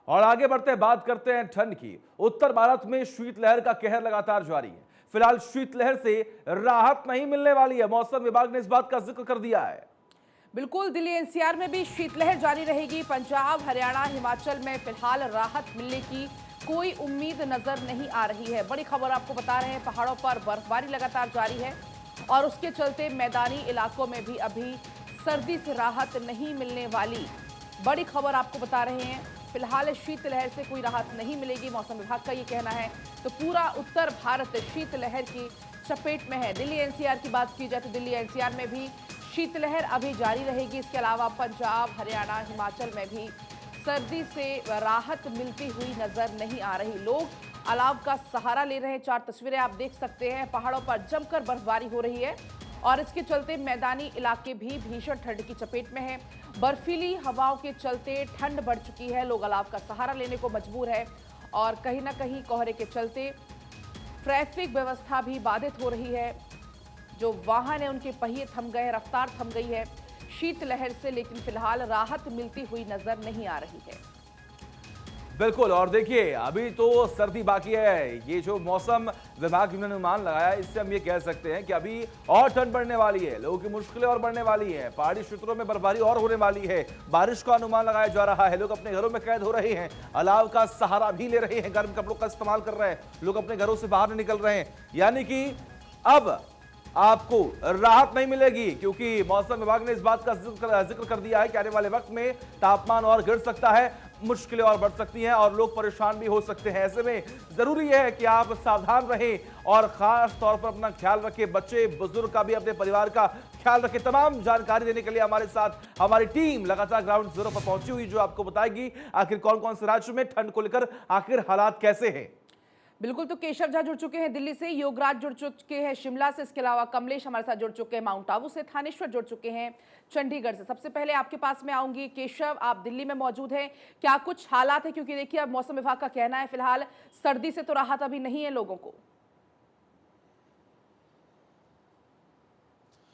और आगे बढ़ते हैं, बात करते हैं ठंड की। उत्तर भारत में शीतलहर का कहर लगातार जारी है। फिलहाल शीतलहर से राहत नहीं मिलने वाली है, मौसम विभाग ने इस बात का जिक्र कर दिया है। बिल्कुल, दिल्ली एनसीआर में भी शीतलहर जारी रहेगी। पंजाब, हरियाणा, हिमाचल में फिलहाल राहत मिलने की कोई उम्मीद नजर नहीं आ रही है। बड़ी खबर आपको बता रहे हैं, पहाड़ों पर बर्फबारी लगातार जारी है और उसके चलते मैदानी इलाकों में भी अभी सर्दी से राहत नहीं मिलने वाली। बड़ी खबर आपको बता रहे हैं, फिलहाल शीतलहर से कोई राहत नहीं मिलेगी, मौसम विभाग का ये कहना है। तो पूरा उत्तर भारत शीतलहर की चपेट में है। दिल्ली एनसीआर की बात की जाए तो दिल्ली एनसीआर में भी शीतलहर अभी जारी रहेगी। इसके अलावा पंजाब, हरियाणा, हिमाचल में भी सर्दी से राहत मिलती हुई नजर नहीं आ रही। लोग अलाव का सहारा ले रहे हैं। 4 तस्वीरें आप देख सकते हैं, पहाड़ों पर जमकर बर्फबारी हो रही है और इसके चलते मैदानी इलाके भी भीषण ठंड की चपेट में हैं। बर्फीली हवाओं के चलते ठंड बढ़ चुकी है, लोग अलाव का सहारा लेने को मजबूर है और कहीं ना कहीं कोहरे के चलते ट्रैफिक व्यवस्था भी बाधित हो रही है। जो वाहन है उनके पहिए थम गए, रफ्तार थम गई है शीतलहर से, लेकिन फिलहाल राहत मिलती हुई नजर नहीं आ रही है। बिल्कुल, और देखिए अभी तो सर्दी बाकी है। ये जो मौसम विभाग ने अनुमान लगाया, इससे हम ये कह सकते हैं कि अभी और ठंड बढ़ने वाली है, लोगों की मुश्किलें और बढ़ने वाली है, पहाड़ी क्षेत्रों में बर्फबारी और होने वाली है, बारिश का अनुमान लगाया जा रहा है, लोग अपने घरों में कैद हो रहे हैं, अलाव का सहारा भी ले रहे हैं, गर्म कपड़ों का इस्तेमाल कर रहे हैं, लोग अपने घरों से बाहर नहीं निकल रहे हैं। यानी कि अब आपको राहत नहीं मिलेगी, क्योंकि मौसम विभाग ने इस बात का जिक्र कर दिया है कि आने वाले वक्त में तापमान और गिर सकता है, मुश्किलें और बढ़ सकती हैं और लोग परेशान भी हो सकते हैं। ऐसे में जरूरी है कि आप सावधान रहें और खास तौर पर अपना ख्याल रखें, बच्चे बुजुर्ग का भी, अपने परिवार का ख्याल रखें। तमाम जानकारी देने के लिए हमारे साथ हमारी टीम लगातार ग्राउंड जीरो पर पहुंची हुई, जो आपको बताएगी आखिर कौन कौन से राज्यों में ठंड को लेकर आखिर हालात कैसे हैं। बिल्कुल, तो केशव झा जुड़ चुके हैं दिल्ली से, योगराज जुड़ चुके हैं शिमला से, इसके अलावा कमलेश हमारे साथ जुड़ चुके हैं माउंट आबू से, थानेश्वर जुड़ चुके हैं चंडीगढ़ से। सबसे पहले आपके पास में आऊंगी केशव, आप दिल्ली में मौजूद हैं, क्या कुछ हालात है? क्योंकि देखिए अब मौसम विभाग का कहना है फिलहाल सर्दी से तो राहत अभी नहीं है लोगों को।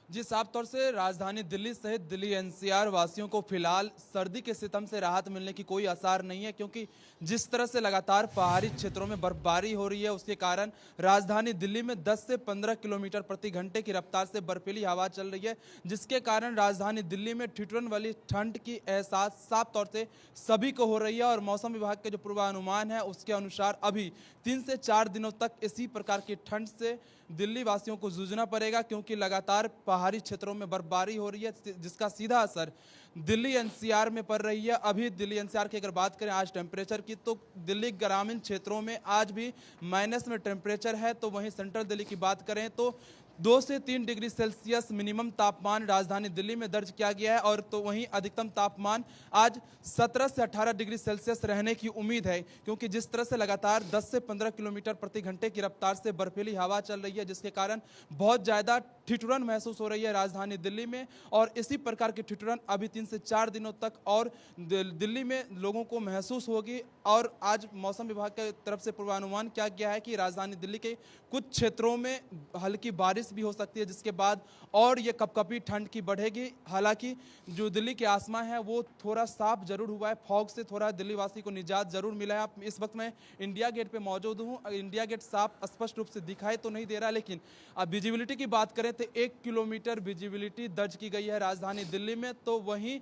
जी, साफ तौर से राजधानी दिल्ली सहित दिल्ली एनसीआर वासियों को फिलहाल सर्दी के सितम से राहत मिलने की कोई आसार नहीं है, क्योंकि जिस तरह से लगातार पहाड़ी क्षेत्रों में बर्फबारी हो रही है उसके कारण राजधानी दिल्ली में 10 से 15 किलोमीटर प्रति घंटे की रफ्तार से बर्फीली हवा चल रही है, जिसके कारण राजधानी दिल्ली में ठिठुरन वाली ठंड की एहसास साफ तौर से सभी को हो रही है। और मौसम विभाग के जो पूर्वानुमान है उसके अनुसार अभी 3 से 4 दिनों तक इसी प्रकार की ठंड से दिल्ली वासियों को जूझना पड़ेगा, क्योंकि लगातार पहाड़ी क्षेत्रों में बर्फबारी हो रही है, जिसका सीधा असर दिल्ली एनसीआर में पड़ रही है। अभी दिल्ली एनसीआर की अगर बात करें आज टेम्परेचर की, तो दिल्ली ग्रामीण क्षेत्रों में आज भी माइनस में टेम्परेचर है, तो वहीं सेंट्रल दिल्ली की बात करें तो 2 से 3 डिग्री सेल्सियस मिनिमम तापमान राजधानी दिल्ली में दर्ज किया गया है, और तो वहीं अधिकतम तापमान आज 17 से 18 डिग्री सेल्सियस रहने की उम्मीद है, क्योंकि जिस तरह से लगातार 10 से 15 किलोमीटर प्रति घंटे की रफ्तार से बर्फीली हवा चल रही है, जिसके कारण बहुत ज़्यादा ठिठुरन महसूस हो रही है राजधानी दिल्ली में। और इसी प्रकार की ठिठुरन अभी 3 से 4 दिनों तक और दिल्ली में लोगों को महसूस होगी। और आज मौसम विभाग की तरफ से पूर्वानुमान किया गया है कि राजधानी दिल्ली के कुछ क्षेत्रों में हल्की बारिश भी हो सकती है, जिसके बाद और ये कपकपी ठंड की बढ़ेगी। हालांकि जो दिल्ली के आसमान है वो थोड़ा साफ जरूर हुआ है, फॉग से थोड़ा दिल्ली वासी को निजात जरूर मिला है। इस वक्त मैं इंडिया गेट पे मौजूद हूँ, इंडिया गेट साफ स्पष्ट रूप से दिखाई तो नहीं दे रहा, लेकिन अब विजिबिलिटी की बात करें तो 1 किलोमीटर विजिबिलिटी दर्ज की गई है राजधानी दिल्ली में। तो वहीं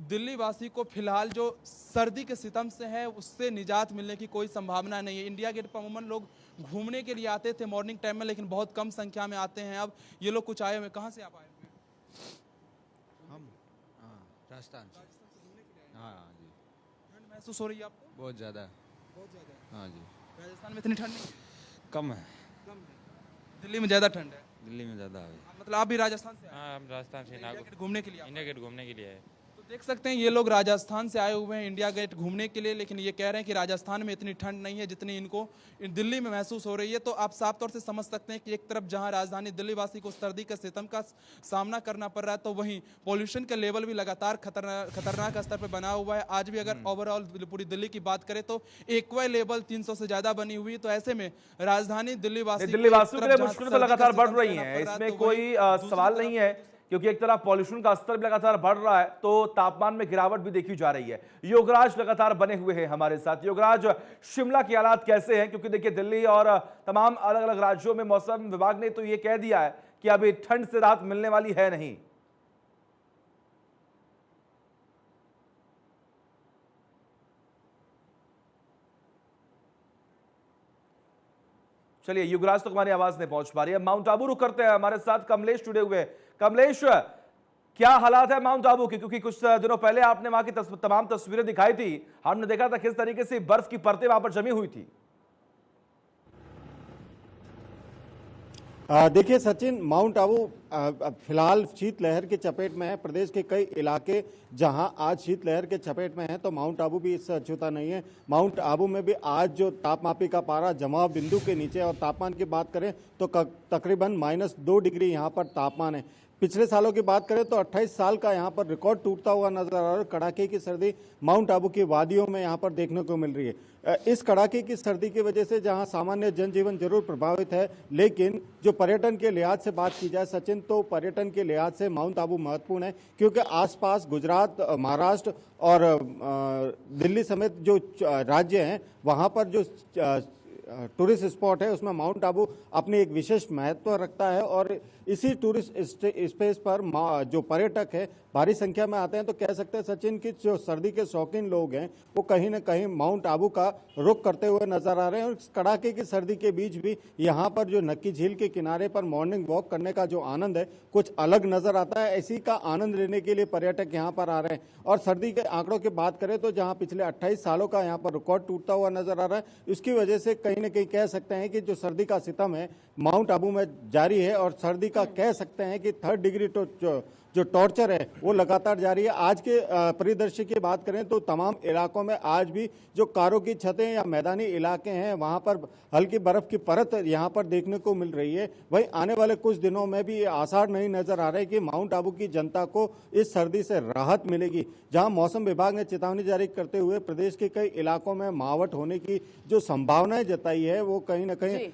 दिल्ली वासी को फिलहाल जो सर्दी के सितम से है उससे निजात मिलने की कोई संभावना नहीं है। इंडिया गेट पर अमूमन लोग घूमने के लिए आते थे मॉर्निंग टाइम में, लेकिन बहुत कम संख्या में आते हैं। अब ये लोग कुछ आए हुए, कहाँ से आप आए हुए? हम राजस्थान से। हाँ जी। ठंड महसूस हो रही है आपको? बहुत ज़्यादा। बहुत ज़्यादा। हाँ जी। राजस्थान में इतनी ठंड नहीं? कम है। कम है। दिल्ली में ज़्यादा ठंड है? दिल्ली में ज़्यादा है। मतलब आप भी राजस्थान से आए? हाँ, हम राजस्थान से इंडिया गेट घूमने के लिए? इंडिया गेट घूमने के लिए आए। तो देख सकते हैं ये लोग राजस्थान से आए हुए हैं इंडिया गेट घूमने के लिए, लेकिन ये कह रहे हैं कि राजस्थान में इतनी ठंड नहीं है जितनी इनको दिल्ली में महसूस हो रही है। तो आप साफ तौर से समझ सकते हैं कि एक तरफ जहां राजधानी दिल्ली वासी को सर्दी के सितम का सामना करना पड़ रहा है, तो वहीं पॉल्यूशन का लेवल भी लगातार खतरनाक स्तर पर बना हुआ है। आज भी अगर ओवरऑल पूरी दिल्ली की बात करें तो एक्वा लेवल 300 से ज्यादा बनी हुई है। तो ऐसे में राजधानी दिल्ली वासियों के लिए मुश्किलें तो लगातार बढ़ रही हैं, इसमें कोई सवाल नहीं है क्योंकि एक तरफ पॉल्यूशन का स्तर भी लगातार बढ़ रहा है तो तापमान में गिरावट भी देखी जा रही है। योगराज लगातार बने हुए हैं हमारे साथ। योगराज, शिमला के हालात कैसे हैं? क्योंकि देखिए दिल्ली और तमाम अलग अलग राज्यों में मौसम विभाग ने तो ये कह दिया है कि अभी ठंड से राहत मिलने वाली है नहीं। चलिए, युवराज तक हमारी आवाज नहीं पहुंच पा रही है। माउंट आबू रुक करते हैं, हमारे साथ कमलेश जुड़े हुए हैं। कमलेश, क्या हालात है माउंट आबू के? क्योंकि कुछ दिनों पहले आपने वहां की तमाम तस्वीरें दिखाई थी, हमने देखा था किस तरीके से बर्फ की परतें वहां पर जमी हुई थी। देखिए सचिन, माउंट आबू फिलहाल शीतलहर की चपेट में है। प्रदेश के कई इलाके जहां आज शीतलहर के चपेट में है तो माउंट आबू भी इससे अछूता नहीं है। माउंट आबू में भी आज जो तापमापी का पारा जमाव बिंदु के नीचे, और तापमान की बात करें तो तकरीबन -2 डिग्री यहाँ पर तापमान है। पिछले सालों की बात करें तो 28 साल का यहाँ पर रिकॉर्ड टूटता हुआ नजर आ रहा है। कड़ाके की सर्दी माउंट आबू की वादियों में यहाँ पर देखने को मिल रही है। इस कड़ाके की सर्दी की वजह से जहाँ सामान्य जनजीवन जरूर प्रभावित है, लेकिन जो पर्यटन के लिहाज से बात की जाए सचिन, तो पर्यटन के लिहाज से माउंट आबू महत्वपूर्ण है, क्योंकि आसपास गुजरात, महाराष्ट्र और दिल्ली समेत जो राज्य हैं वहाँ पर जो टूरिस्ट स्पॉट है उसमें माउंट आबू अपनी एक विशेष महत्व रखता है। और इसी टूरिस्ट स्पेस पर जो पर्यटक है भारी संख्या में आते हैं। तो कह सकते हैं सचिन कि जो सर्दी के शौकीन लोग हैं वो कहीं ना कहीं माउंट आबू का रुख करते हुए नजर आ रहे हैं। और इस कड़ाके की सर्दी के बीच भी यहाँ पर जो नक्की झील के किनारे पर मॉर्निंग वॉक करने का जो आनंद है कुछ अलग नजर आता है। इसी का आनंद लेने के लिए पर्यटक यहाँ पर आ रहे हैं। और सर्दी के आंकड़ों की बात करें तो जहाँ पिछले 28 सालों का यहाँ पर रिकॉर्ड टूटता हुआ नजर आ रहा है, उसकी वजह से कहीं ना कहीं कह सकते हैं कि जो सर्दी का सितम है माउंट आबू में जारी है। और सर्दी का कह सकते हैं कि 3rd डिग्री जो टॉर्चर है वो लगातार जारी है। आज के परिदृश्य की बात करें तो तमाम इलाकों में आज भी जो कारों की छतें या मैदानी इलाके हैं वहां पर हल्की बर्फ की परत यहां पर देखने को मिल रही है। वहीं आने वाले कुछ दिनों में भी ये आसार नहीं नजर आ रहे कि माउंट आबू की जनता को इस सर्दी से राहत मिलेगी। जहां मौसम विभाग ने चेतावनी जारी करते हुए प्रदेश के कई इलाकों में मावठ होने की जो संभावनाएं जताई है वो कहीं ना कहीं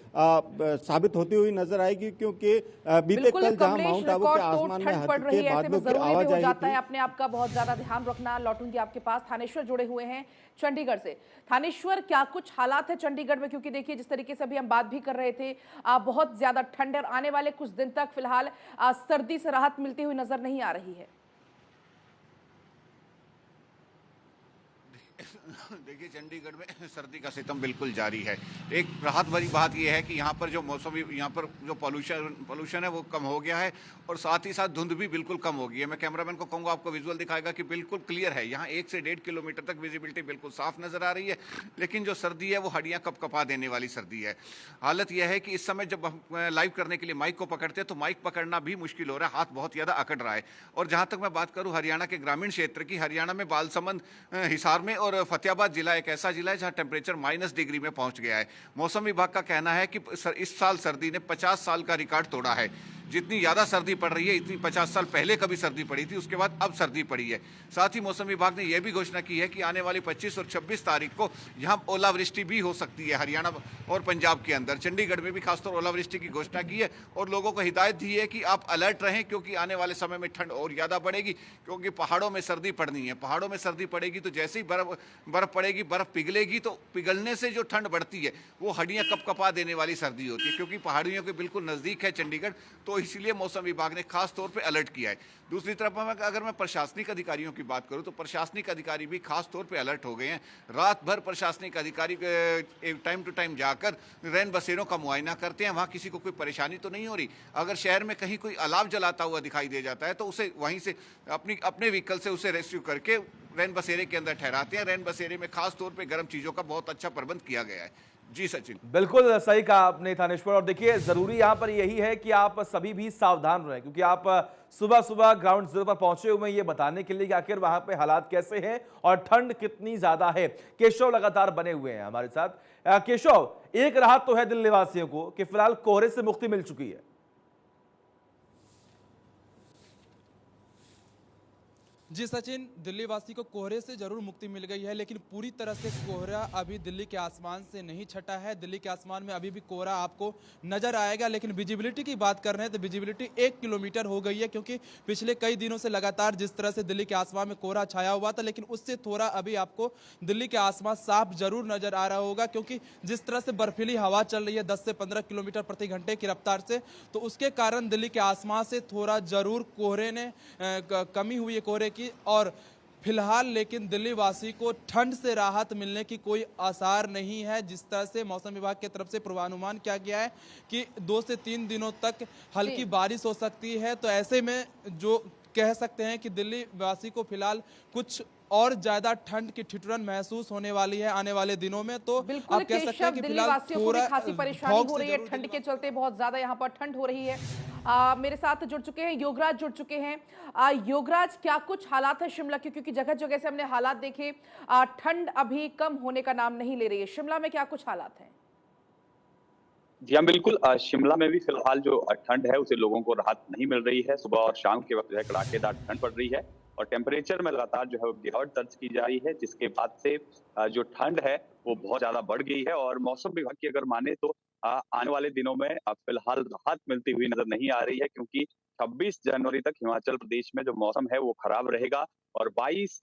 साबित होती हुई नजर आएगी, क्योंकि बीते कल जहां माउंट आबू के आसमान में हल्के बादलों की आवाज आई जाता है। अपने आप का बहुत ज्यादा ध्यान रखना। लौटूंगी आपके पास, थानेश्वर जुड़े हुए हैं चंडीगढ़ से। थानेश्वर, क्या कुछ हालात है चंडीगढ़ में? क्योंकि देखिए जिस तरीके से अभी हम बात भी कर रहे थे, बहुत ज्यादा ठंड और आने वाले कुछ दिन तक फिलहाल सर्दी से राहत मिलती हुई नजर नहीं आ रही है। देखिए, चंडीगढ़ में सर्दी का सितम बिल्कुल जारी है। एक राहत भरी बात यह है कि यहाँ पर जो मौसमी, यहाँ पर जो पोल्यूशन है वो कम हो गया है और साथ ही साथ धुंध भी बिल्कुल कम हो गई है। मैं कैमरामैन को कहूँगा आपको विजुअल दिखाएगा कि बिल्कुल क्लियर है। यहाँ 1 से 1.5 किलोमीटर तक विजिबिलिटी बिल्कुल साफ नजर आ रही है। लेकिन जो सर्दी है वो हड्डियाँ कपकपा देने वाली सर्दी है। हालत यह है कि इस समय जब हम लाइव करने के लिए माइक को पकड़ते हैं तो माइक पकड़ना भी मुश्किल हो रहा है, हाथ बहुत ज़्यादा अकड़ रहा है। और जहाँ तक मैं बात करूँ हरियाणा के ग्रामीण क्षेत्र की, हरियाणा में बालसमंद, हिसार में और फतेहाबाद जिला एक ऐसा जिला है जहां टेम्परेचर -डिग्री में पहुंच गया है। मौसम विभाग का कहना है कि इस साल सर्दी ने 50 साल का रिकॉर्ड तोड़ा है। जितनी ज़्यादा सर्दी पड़ रही है इतनी 50 साल पहले कभी सर्दी पड़ी थी, उसके बाद अब सर्दी पड़ी है। साथ ही मौसम विभाग ने यह भी घोषणा की है कि आने वाली 25 और 26 तारीख को यहाँ ओलावृष्टि भी हो सकती है हरियाणा और पंजाब के अंदर। चंडीगढ़ में भी खासतौर ओलावृष्टि की घोषणा की है और लोगों को हिदायत दी है कि आप अलर्ट रहें, क्योंकि आने वाले समय में ठंड और ज़्यादा बढ़ेगी, क्योंकि पहाड़ों में सर्दी पड़नी है। पहाड़ों में सर्दी पड़ेगी तो जैसे ही बर्फ पड़ेगी, बर्फ पिघलेगी, तो पिघलने से जो ठंड बढ़ती है वो हड्डियाँ कपकपा देने वाली सर्दी होती है। क्योंकि पहाड़ियों के बिल्कुल नज़दीक है चंडीगढ़, तो इसलिए मौसम विभाग ने खास तौर पे अलर्ट किया है। दूसरी तरफ अगर मैं प्रशासनिक अधिकारियों की बात करूं तो प्रशासनिक अधिकारी भी खास तौर पे अलर्ट हो गए हैं। रात भर प्रशासनिक अधिकारी टाइम टू टाइम जाकर रैन बसेरों का मुआयना करते हैं, वहां किसी को कोई परेशानी तो नहीं हो रही। अगर शहर में कहीं कोई अलाव जलाता हुआ दिखाई दे जाता है तो उसे वहीं से अपने व्हीकल से उसे रेस्क्यू करके रैन बसेरे के अंदर ठहराते हैं। रैन बसेरे में खास तौर पर गर्म चीजों का बहुत अच्छा प्रबंध किया गया है। जी सचिन, बिल्कुल सही कहा आपने थानेश्वर। और देखिए जरूरी यहां पर यही है कि आप सभी भी सावधान रहें, क्योंकि आप सुबह सुबह ग्राउंड जीरो पर पहुंचे हुए हैं ये बताने के लिए कि आखिर वहां पे हालात कैसे हैं और ठंड कितनी ज्यादा है। केशव लगातार बने हुए हैं हमारे साथ। केशव, एक राहत तो है दिल्ली वासियों को कि फिलहाल कोहरे से मुक्ति मिल चुकी है। जी सचिन, दिल्ली वासी को कोहरे से जरूर मुक्ति मिल गई है, लेकिन पूरी तरह से कोहरा अभी दिल्ली के आसमान से नहीं छटा है। दिल्ली के आसमान में अभी भी कोहरा आपको नजर आएगा, लेकिन विजिबिलिटी की बात कर रहे हैं तो विजिबिलिटी 1 किलोमीटर हो गई है, क्योंकि पिछले कई दिनों से लगातार जिस तरह से दिल्ली के आसमान में कोहरा छाया हुआ था, लेकिन उससे थोड़ा अभी आपको दिल्ली के आसमान साफ जरूर नजर आ रहा होगा, क्योंकि जिस तरह से बर्फीली हवा चल रही है 10 से 15 किलोमीटर प्रति घंटे की रफ्तार से, तो उसके कारण दिल्ली के आसमान से थोड़ा जरूर कोहरे ने कमी हुई है कोहरे की। और फिलहाल लेकिन दिल्ली वासी को ठंड से राहत मिलने की कोई आसार नहीं है। जिस तरह से मौसम विभाग की तरफ से पूर्वानुमान किया गया है कि 2 से 3 दिनों तक हल्की बारिश हो सकती है, तो ऐसे में जो कह सकते हैं कि दिल्ली वासी को फिलहाल कुछ और ज्यादा ठंड की ठिठुरन महसूस होने वाली है आने वाले दिनों में। तो बिल्कुल आप कह सकते हैं कि दिल्ली फिलहाल वासियों को भी थोड़ा खासी परेशानी फॉग हो से रही है, जरूर ठंड के चलते बहुत ज्यादा यहाँ पर ठंड हो रही है। मेरे साथ जुड़ चुके हैं योगराज, जुड़ चुके हैं। योगराज, क्या कुछ हालात है शिमला के, क्योंकि जगह जगह से हमने हालात देखे, ठंड अभी कम होने का नाम नहीं ले रही है। शिमला में क्या कुछ हालात हैं? जी हाँ, बिल्कुल। शिमला में भी फिलहाल जो ठंड है उसे लोगों को राहत नहीं मिल रही है। सुबह और शाम के वक्त जो है कड़ाकेदार ठंड पड़ रही है और टेम्परेचर में लगातार जो है गिरावट दर्ज की जा रही है, जिसके बाद से जो ठंड है वो बहुत ज्यादा बढ़ गई है। और मौसम विभाग की अगर माने तो आने वाले दिनों में फिलहाल राहत मिलती हुई नजर नहीं आ रही है, क्योंकि 26 जनवरी तक हिमाचल प्रदेश में जो मौसम है वो खराब रहेगा और 22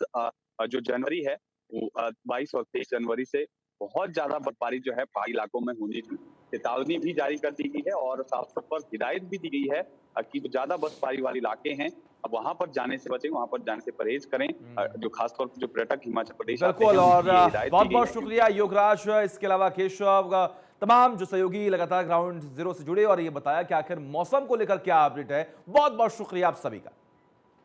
जो जनवरी है वो 22 और 23 जनवरी से बहुत ज्यादा बर्फबारी जो है पहाड़ी इलाकों में होने की चेतावनी भी जारी कर दी गई है और साफ तौर पर हिदायत भी दी गई है कि जो ज्यादा बर्फबारी वाले इलाके हैं अब वहां पर जाने से बचें, वहां पर जाने से परहेज करें। जो खासतौर पर जो पर्यटक हिमाचल प्रदेश आते बिल्कुल, हैं, और उनकी ये हिदायत दी बहुत गई बहुत है। शुक्रिया योगराज। इसके अलावा केशव, तमाम जो सहयोगी लगातार ग्राउंड जीरो से जुड़े और ये बताया कि आखिर मौसम को लेकर क्या अपडेट है। बहुत बहुत शुक्रिया आप सभी का।